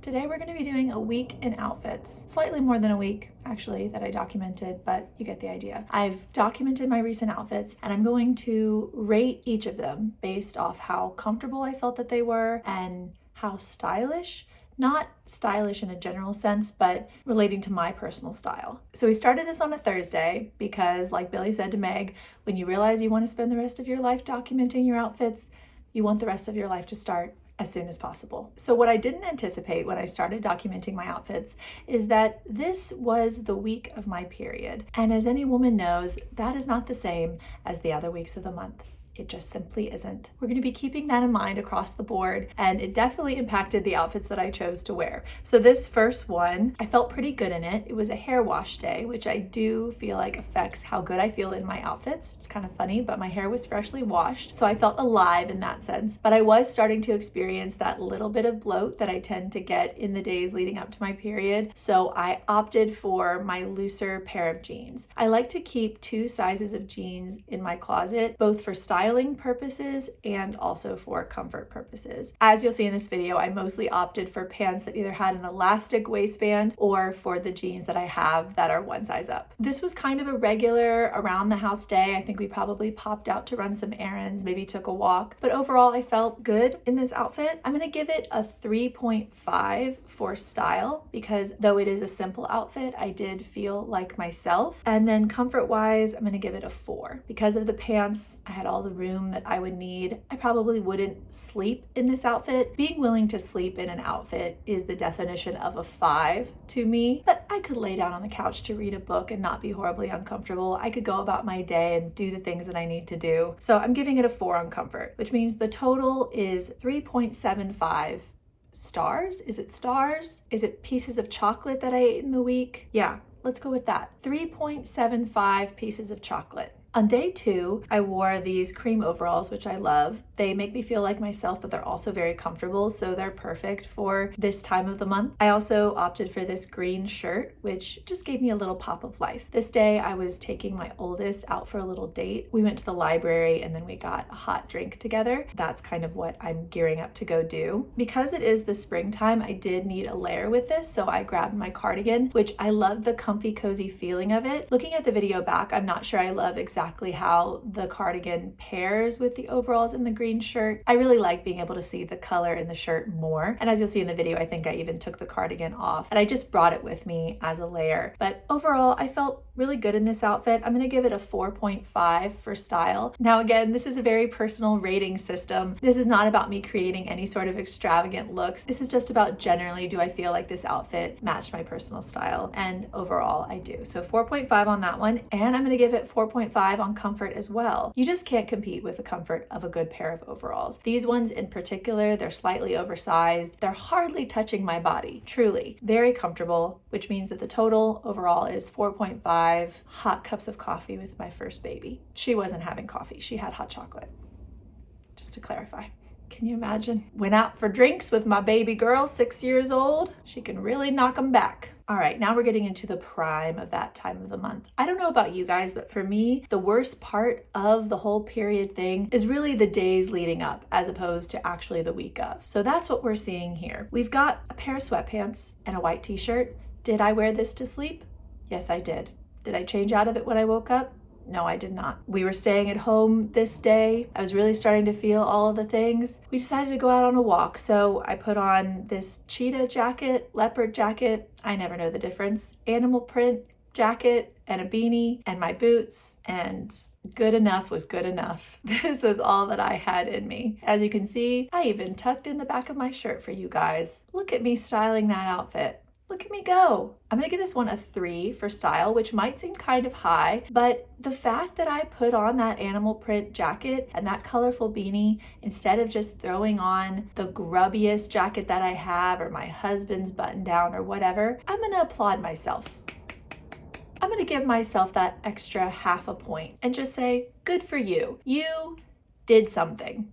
Today we're going to be doing a week in outfits. Slightly more than a week, actually, that I documented, but you get the idea. I've documented my recent outfits and I'm going to rate each of them based off how comfortable I felt that they were and how stylish. Not stylish in a general sense, but relating to my personal style. So we started this on a Thursday because, like Billy said to Meg, when you realize you want to spend the rest of your life documenting your outfits, you want the rest of your life to start as soon as possible. So what I didn't anticipate when I started documenting my outfits is that this was the week of my period. And as any woman knows, that is not the same as the other weeks of the month. It just simply isn't. We're going to be keeping that in mind across the board, and it definitely impacted the outfits that I chose to wear. So this first one, I felt pretty good in it. It was a hair wash day, which I do feel like affects how good I feel in my outfits. It's kind of funny, but my hair was freshly washed, so I felt alive in that sense. But I was starting to experience that little bit of bloat that I tend to get in the days leading up to my period. So I opted for my looser pair of jeans. I like to keep 2 sizes of jeans in my closet, both for styling purposes and also for comfort purposes. As you'll see in this video, I mostly opted for pants that either had an elastic waistband or for the jeans that I have that are 1 size up. This was kind of a regular around the house day. I think we probably popped out to run some errands, maybe took a walk, but overall I felt good in this outfit. I'm gonna give it a 3.5 for style because though it is a simple outfit, I did feel like myself. And then comfort wise, I'm gonna give it a 4. Because of the pants, I had all the room that I would need. I probably wouldn't sleep in this outfit. Being willing to sleep in an outfit is the definition of a 5 to me, but I could lay down on the couch to read a book and not be horribly uncomfortable. I could go about my day and do the things that I need to do. So I'm giving it a 4 on comfort, which means the total is 3.75 stars. Is it stars? Is it pieces of chocolate that I ate in the week? Yeah, let's go with that. 3.75 pieces of chocolate. On day 2, I wore these cream overalls, which I love. They make me feel like myself, but they're also very comfortable, so they're perfect for this time of the month. I also opted for this green shirt, which just gave me a little pop of life. This day, I was taking my oldest out for a little date. We went to the library and then we got a hot drink together. That's kind of what I'm gearing up to go do. Because it is the springtime, I did need a layer with this, so I grabbed my cardigan, which I love the comfy, cozy feeling of it. Looking at the video back, I'm not sure I love exactly how the cardigan pairs with the overalls and the green shirt. I really like being able to see the color in the shirt more. And as you'll see in the video, I think I even took the cardigan off and I just brought it with me as a layer. But overall, I felt really good in this outfit. I'm gonna give it a 4.5 for style. Now again, this is a very personal rating system. This is not about me creating any sort of extravagant looks. This is just about generally, do I feel like this outfit matched my personal style? And overall, I do. So 4.5 on that one. And I'm gonna give it 4.5 on comfort as well. You just can't compete with the comfort of a good pair of overalls. These ones in particular, they're slightly oversized. They're hardly touching my body, truly. Very comfortable, which means that the total overall is 4.5 hot cups of coffee with my first baby. She wasn't having coffee, she had hot chocolate. Just to clarify. Can you imagine? Went out for drinks with my baby girl, 6 years old. She can really knock them back. All right, now we're getting into the prime of that time of the month. I don't know about you guys, but for me, the worst part of the whole period thing is really the days leading up as opposed to actually the week of. So that's what we're seeing here. We've got a pair of sweatpants and a white t-shirt. Did I wear this to sleep? Yes, I did. Did I change out of it when I woke up? No, I did not. We were staying at home this day. I was really starting to feel all of the things. We decided to go out on a walk. So I put on this cheetah jacket, leopard jacket, I never know the difference, animal print jacket and a beanie and my boots, and good enough was good enough. This was all that I had in me. As you can see, I even tucked in the back of my shirt for you guys. Look at me styling that outfit. Look at me go. I'm gonna give this one a 3 for style, which might seem kind of high, but the fact that I put on that animal print jacket and that colorful beanie instead of just throwing on the grubbiest jacket that I have or my husband's button down or whatever, I'm gonna applaud myself. I'm gonna give myself that extra half a point and just say, good for you. You did something.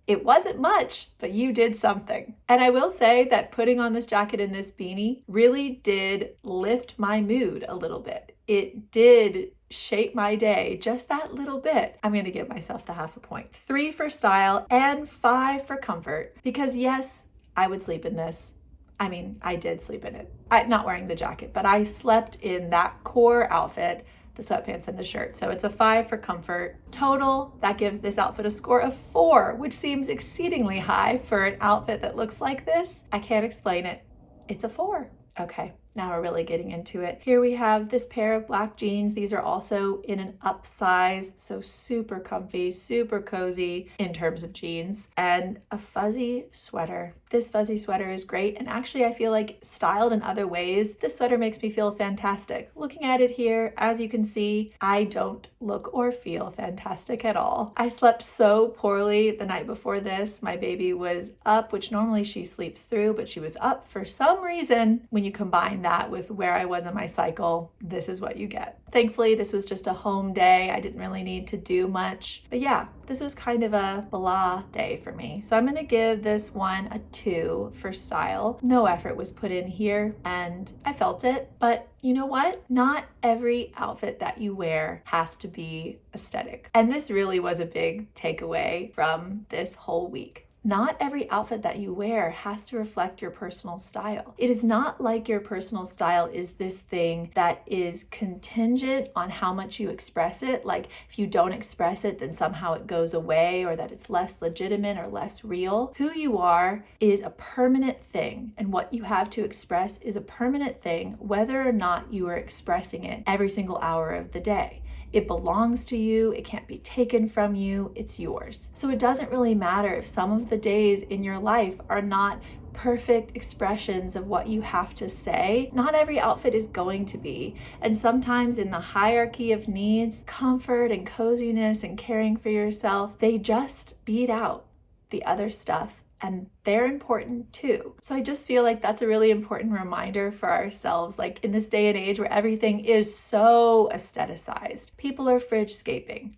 It wasn't much, but you did something. And I will say that putting on this jacket and this beanie really did lift my mood a little bit. It did shape my day just that little bit. I'm going to give myself the half a point. 3 for style and 5 for comfort. Because yes, I would sleep in this. I mean, I did sleep in it. Not wearing the jacket, but I slept in that core outfit, the sweatpants and the shirt. So it's a 5 for comfort. Total, that gives this outfit a score of 4, which seems exceedingly high for an outfit that looks like this. I can't explain it. It's a 4. Okay, now we're really getting into it. Here we have this pair of black jeans. These are also in an upsize, so super comfy, super cozy in terms of jeans, and a fuzzy sweater. This fuzzy sweater is great, and actually I feel like styled in other ways, this sweater makes me feel fantastic. Looking at it here, as you can see, I don't look or feel fantastic at all. I slept so poorly the night before this. My baby was up, which normally she sleeps through, but she was up for some reason. When you combine that with where I was in my cycle, this is what you get. Thankfully, this was just a home day. I didn't really need to do much. But yeah, this was kind of a blah day for me. So I'm gonna give this one a 2 for style. No effort was put in here and I felt it. But you know what? Not every outfit that you wear has to be aesthetic. And this really was a big takeaway from this whole week. Not every outfit that you wear has to reflect your personal style. It is not like your personal style is this thing that is contingent on how much you express it. Like if you don't express it, then somehow it goes away, or that it's less legitimate or less real. Who you are is a permanent thing, and what you have to express is a permanent thing, whether or not you are expressing it every single hour of the day. It belongs to you. It can't be taken from you. It's yours. So it doesn't really matter if some of the days in your life are not perfect expressions of what you have to say. Not every outfit is going to be. And sometimes in the hierarchy of needs, comfort and coziness and caring for yourself, they just beat out the other stuff. And they're important too. So I just feel like that's a really important reminder for ourselves. Like in this day and age where everything is so aestheticized, people are fridge-scaping.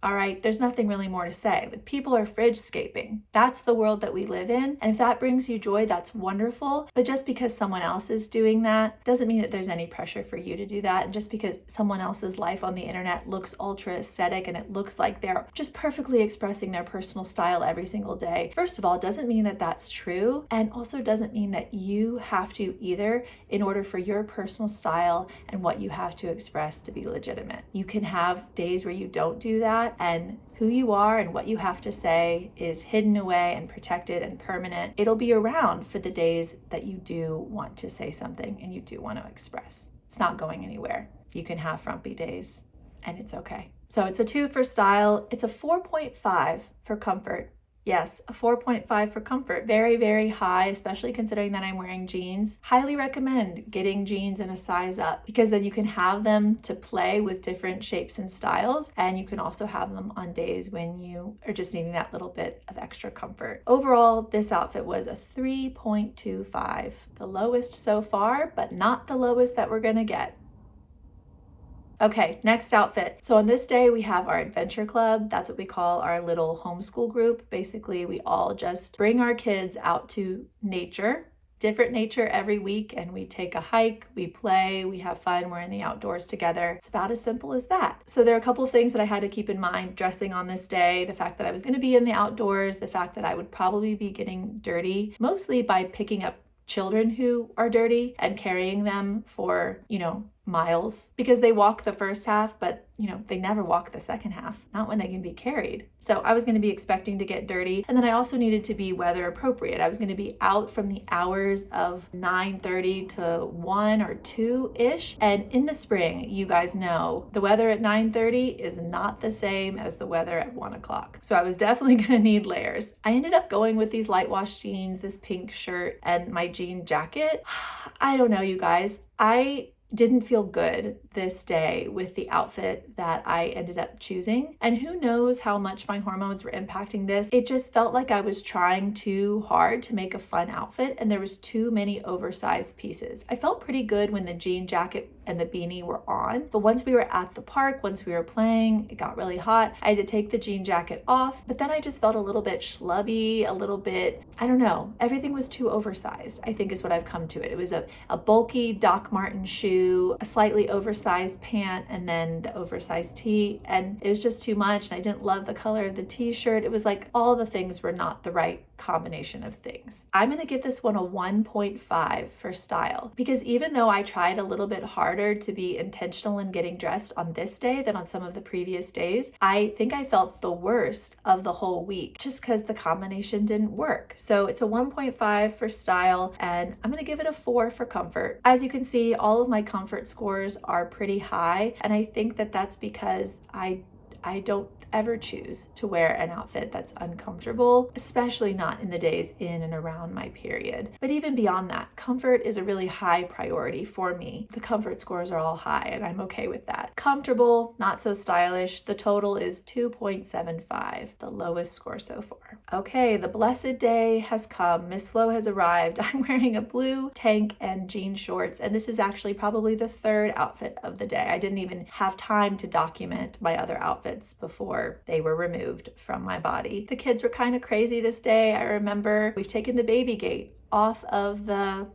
All right, there's nothing really more to say. Like people are fridge-scaping. That's the world that we live in. And if that brings you joy, that's wonderful. But just because someone else is doing that doesn't mean that there's any pressure for you to do that. And just because someone else's life on the internet looks ultra aesthetic and it looks like they're just perfectly expressing their personal style every single day, first of all, doesn't mean that that's true. And also doesn't mean that you have to either, in order for your personal style and what you have to express to be legitimate. You can have days where you don't do that, and who you are and what you have to say is hidden away and protected and permanent. It'll be around for the days that you do want to say something and you do want to express. It's not going anywhere. You can have frumpy days and it's okay. So it's a 2 for style. It's a 4.5 for comfort. Yes, a 4.5 for comfort. Very, very high, especially considering that I'm wearing jeans. Highly recommend getting jeans in a size up, because then you can have them to play with different shapes and styles, and you can also have them on days when you are just needing that little bit of extra comfort. Overall, this outfit was a 3.25. The lowest so far, but not the lowest that we're gonna get. Okay, next outfit. So on this day, we have our adventure club. That's what we call our little homeschool group. Basically, we all just bring our kids out to nature, different nature every week, and we take a hike, we play, we have fun, we're in the outdoors together. It's about as simple as that. So there are a couple of things that I had to keep in mind dressing on this day. The fact that I was gonna be in the outdoors, the fact that I would probably be getting dirty, mostly by picking up children who are dirty and carrying them for, miles, because they walk the first half, but they never walk the second half, not when they can be carried. So I was going to be expecting to get dirty. And then I also needed to be weather appropriate. I was going to be out from the hours of 9:30 to 1 or 2-ish. And in the spring, you guys know, the weather at 9:30 is not the same as the weather at 1 o'clock. So I was definitely going to need layers. I ended up going with these light wash jeans, this pink shirt, and my jean jacket. I don't know, you guys. I didn't feel good this day with the outfit that I ended up choosing. And who knows how much my hormones were impacting this. It just felt like I was trying too hard to make a fun outfit, and there was too many oversized pieces. I felt pretty good when the jean jacket and the beanie were on, but once we were at the park, once we were playing, it got really hot. I had to take the jean jacket off, but then I just felt a little bit schlubby, a little bit, I don't know, everything was too oversized, I think is what I've come to it. It was a bulky Doc Marten shoe, a slightly oversized pant, and then the oversized tee, and it was just too much, and I didn't love the color of the t-shirt. It was like all the things were not the right combination of things. I'm going to give this one a 1.5 for style, because even though I tried a little bit harder to be intentional in getting dressed on this day than on some of the previous days, I think I felt the worst of the whole week just because the combination didn't work. So it's a 1.5 for style, and I'm going to give it a 4 for comfort. As you can see, all of my comfort scores are pretty high, and I think that that's because I don't ever choose to wear an outfit that's uncomfortable, especially not in the days in and around my period. But even beyond that, comfort is a really high priority for me. The comfort scores are all high, and I'm okay with that. Comfortable, not so stylish. The total is 2.75, the lowest score so far. Okay, the blessed day has come. Miss Flo has arrived. I'm wearing a blue tank and jean shorts, and this is actually probably the third outfit of the day. I didn't even have time to document my other outfits before they were removed from my body. The kids were kind of crazy this day. I remember we've taken the baby gate off of the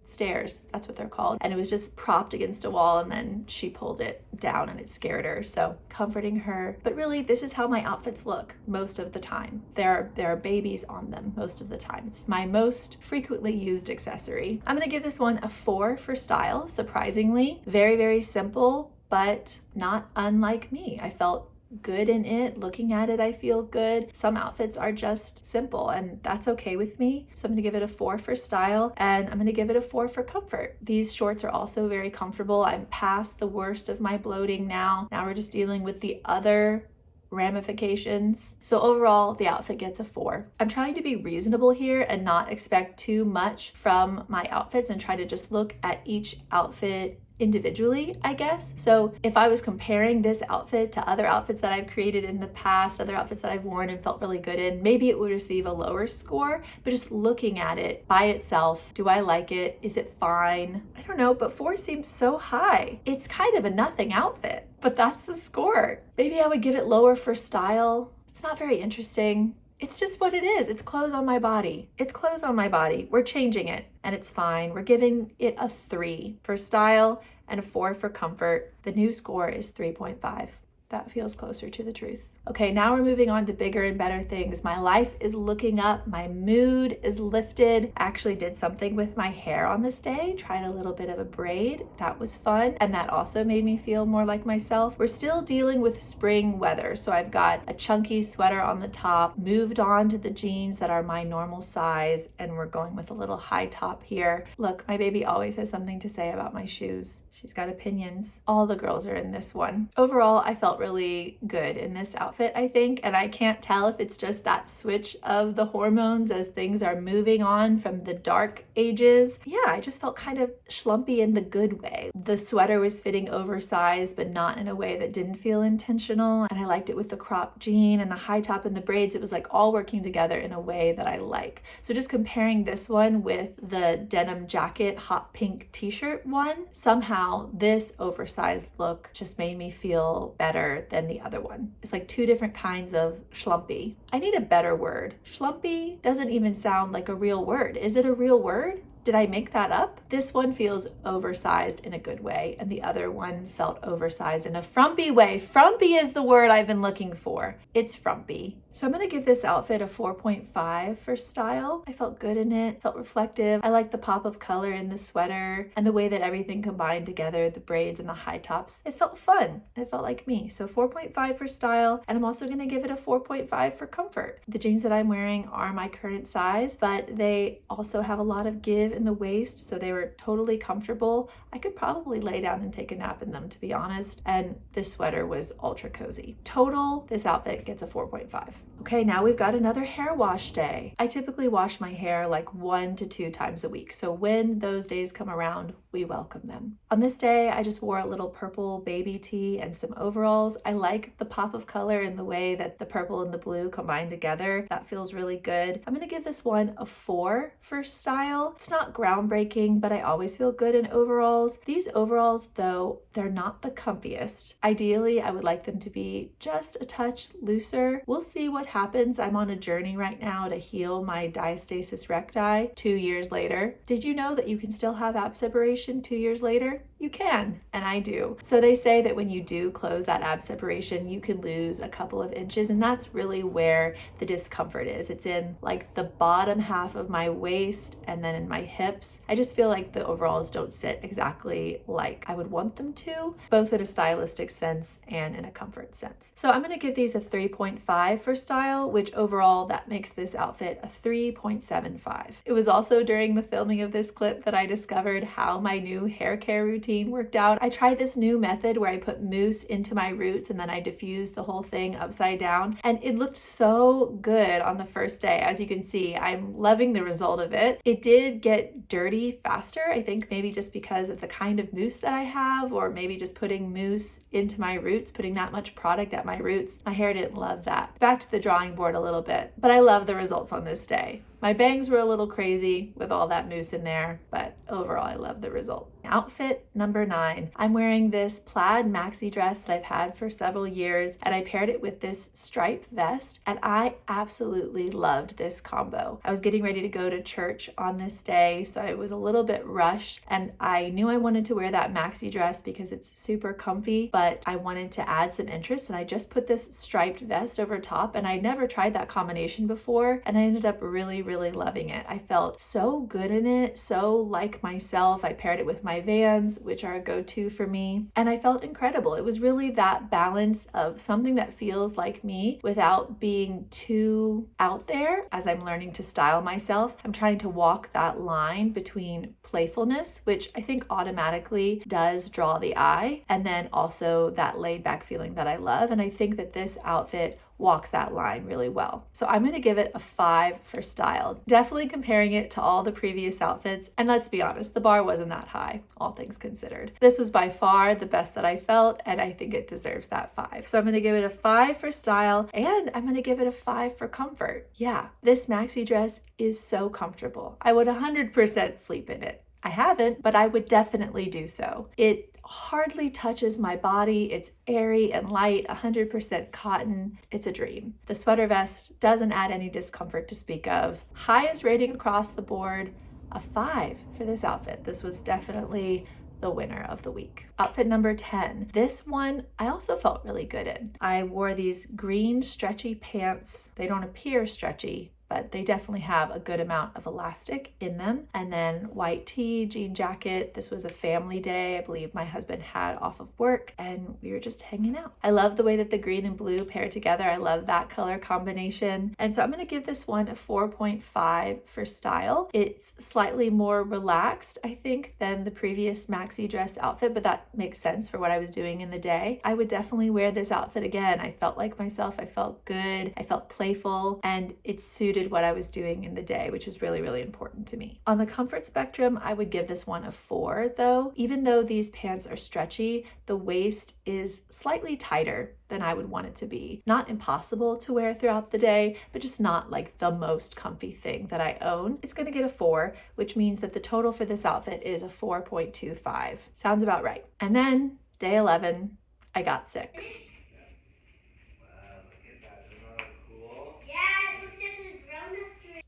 stairs, that's what they're called, and it was just propped against a wall, and then she pulled it down and it scared her, so comforting her. But really, this is how my outfits look most of the time. There are babies on them most of the time. It's my most frequently used accessory. I'm gonna give this one a 4 for style, surprisingly. Very, very simple, but not unlike me. I felt good in it. Looking at it, I feel good. Some outfits are just simple, and that's okay with me. So I'm gonna give it a 4 for style, and I'm gonna give it a 4 for comfort. These shorts are also very comfortable. I'm past the worst of my bloating now. Now we're just dealing with the other ramifications. So overall, the outfit gets a 4. I'm trying to be reasonable here and not expect too much from my outfits, and try to just look at each outfit individually, I guess. So if I was comparing this outfit to other outfits that I've created in the past, other outfits that I've worn and felt really good in, maybe it would receive a lower score. But just looking at it by itself, do I like it? Is it fine? I don't know, but 4 seems so high. It's kind of a nothing outfit, but that's the score. Maybe I would give it lower for style. It's not very interesting. It's just what it is. It's clothes on my body. It's clothes on my body. We're changing it, and it's fine. We're giving it a 3 for style and a 4 for comfort. The new score is 3.5. That feels closer to the truth. Okay, now we're moving on to bigger and better things. My life is looking up. My mood is lifted. I actually did something with my hair on this day, tried a little bit of a braid. That was fun, and that also made me feel more like myself. We're still dealing with spring weather, so I've got a chunky sweater on the top, moved on to the jeans that are my normal size, and we're going with a little high top here. Look, my baby always has something to say about my shoes. She's got opinions. All the girls are in this one. Overall, I felt really good in this outfit, I think, and I can't tell if it's just that switch of the hormones as things are moving on from the dark ages. Yeah, I just felt kind of schlumpy in the good way. The sweater was fitting oversized, but not in a way that didn't feel intentional, and I liked it with the cropped jean and the high top and the braids. It was like all working together in a way that I like. So just comparing this one with the denim jacket hot pink t-shirt one, somehow this oversized look just made me feel better than the other one. It's like two different kinds of schlumpy. I need a better word. Schlumpy doesn't even sound like a real word. Is it a real word? Did I make that up? This one feels oversized in a good way, and the other one felt oversized in a frumpy way. Frumpy is the word I've been looking for. It's frumpy. So I'm gonna give this outfit a 4.5 for style. I felt good in it, felt reflective. I like the pop of color in the sweater and the way that everything combined together, the braids and the high tops. It felt fun. It felt like me. So 4.5 for style, and I'm also gonna give it a 4.5 for comfort. The jeans that I'm wearing are my current size, but they also have a lot of give in the waist, so they were totally comfortable. I could probably lay down and take a nap in them, to be honest, and this sweater was ultra cozy. Total, this outfit gets a 4.5. Okay, now we've got another hair wash day. I typically wash my hair like 1 to 2 times a week, so when those days come around, we welcome them. On this day, I just wore a little purple baby tee and some overalls. I like the pop of color and the way that the purple and the blue combine together. That feels really good. I'm gonna give this one a 4 for style. It's not not groundbreaking, but I always feel good in overalls. These overalls, though, they're not the comfiest. Ideally, I would like them to be just a touch looser. We'll see what happens. I'm on a journey right now to heal my diastasis recti 2 years later. Did you know that you can still have ab separation 2 years later? You can, and I do. So they say that when you do close that ab separation, you can lose a couple of inches, and that's really where the discomfort is. It's in like the bottom half of my waist and then in my hips. I just feel like the overalls don't sit exactly like I would want them to, both in a stylistic sense and in a comfort sense. So I'm gonna give these a 3.5 for style, which overall that makes this outfit a 3.75. It was also during the filming of this clip that I discovered how my new hair care routine worked out. I tried this new method where I put mousse into my roots and then I diffused the whole thing upside down, and it looked so good on the first day. As you can see, I'm loving the result of it. It did get dirty faster, I think maybe just because of the kind of mousse that I have, or maybe just putting mousse into my roots, putting that much product at my roots. My hair didn't love that. Back to the drawing board a little bit, but I love the results on this day. My bangs were a little crazy with all that mousse in there, but overall I love the result. Outfit number 9. I'm wearing this plaid maxi dress that I've had for several years, and I paired it with this striped vest, and I absolutely loved this combo. I was getting ready to go to church on this day, so I was a little bit rushed, and I knew I wanted to wear that maxi dress because it's super comfy, but I wanted to add some interest, and I just put this striped vest over top, and I never tried that combination before, and I ended up really loving it. I felt so good in it, so like myself. I paired it with my Vans, which are a go-to for me, and I felt incredible. It was really that balance of something that feels like me without being too out there. As I'm learning to style myself, I'm trying to walk that line between playfulness, which I think automatically does draw the eye, and then also that laid back feeling that I love. And I think that this outfit walks that line really well. So I'm going to give it a 5 for style. Definitely comparing it to all the previous outfits. And let's be honest, the bar wasn't that high, all things considered. This was by far the best that I felt, and I think it deserves that 5. So I'm going to give it a 5 for style, and I'm going to give it a 5 for comfort. Yeah, this maxi dress is so comfortable. I would 100% sleep in it. I haven't, but I would definitely do so. It hardly touches my body. It's airy and light, 100% cotton. It's a dream. The sweater vest doesn't add any discomfort to speak of. Highest rating across the board, a 5 for this outfit. This was definitely the winner of the week. Outfit number 10. This one I also felt really good in. I wore these green stretchy pants. They don't appear stretchy, but they definitely have a good amount of elastic in them. And then white tee, jean jacket. This was a family day. I believe my husband had off of work and we were just hanging out. I love the way that the green and blue pair together. I love that color combination. And so I'm going to give this one a 4.5 for style. It's slightly more relaxed, I think, than the previous maxi dress outfit, but that makes sense for what I was doing in the day. I would definitely wear this outfit again. I felt like myself. I felt good. I felt playful, and it suited what I was doing in the day, which is really important to me. On the comfort spectrum, I would give this one a 4 though. Even though these pants are stretchy, the waist is slightly tighter than I would want it to be. Not impossible to wear throughout the day, but just not like the most comfy thing that I own. It's gonna get a 4, which means that the total for this outfit is a 4.25. Sounds about right. And then day 11, I got sick.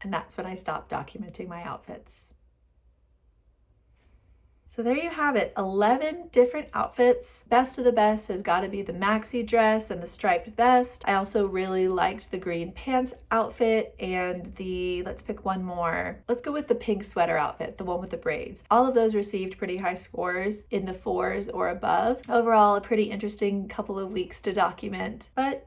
And that's when I stopped documenting my outfits. So there you have it, 11 different outfits. Best of the best has got to be the maxi dress and the striped vest. I also really liked the green pants outfit and let's pick one more. Let's go with the pink sweater outfit, the one with the braids. All of those received pretty high scores in the 4s or above. Overall, a pretty interesting couple of weeks to document, but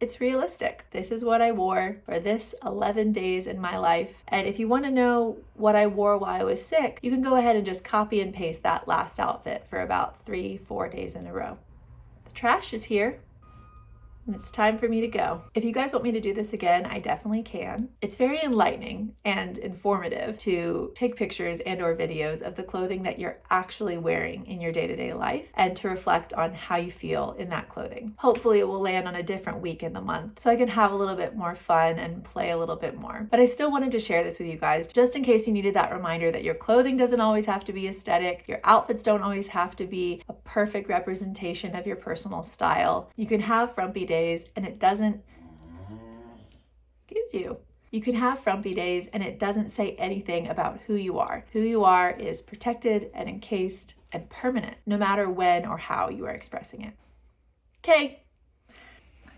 it's realistic. This is what I wore for this 11 days in my life. And if you want to know what I wore while I was sick, you can go ahead and just copy and paste that last outfit for about 3-4 days in a row. The trash is here. and it's time for me to go. If you guys want me to do this again, I definitely can. It's very enlightening and informative to take pictures and or videos of the clothing that you're actually wearing in your day-to-day life and to reflect on how you feel in that clothing. Hopefully it will land on a different week in the month so I can have a little bit more fun and play a little bit more. But I still wanted to share this with you guys just in case you needed that reminder that your clothing doesn't always have to be aesthetic, your outfits don't always have to be a perfect representation of your personal style. You can have frumpy days and it doesn't, you can have frumpy days and it doesn't say anything about who you are. Who you are is protected and encased and permanent, no matter when or how you are expressing it. Okay,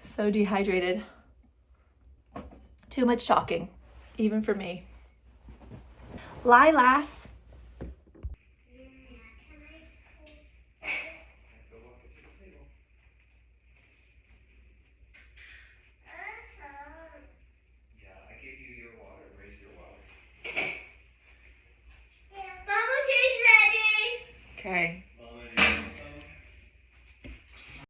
so dehydrated. Too much talking, even for me. Lilas. Okay.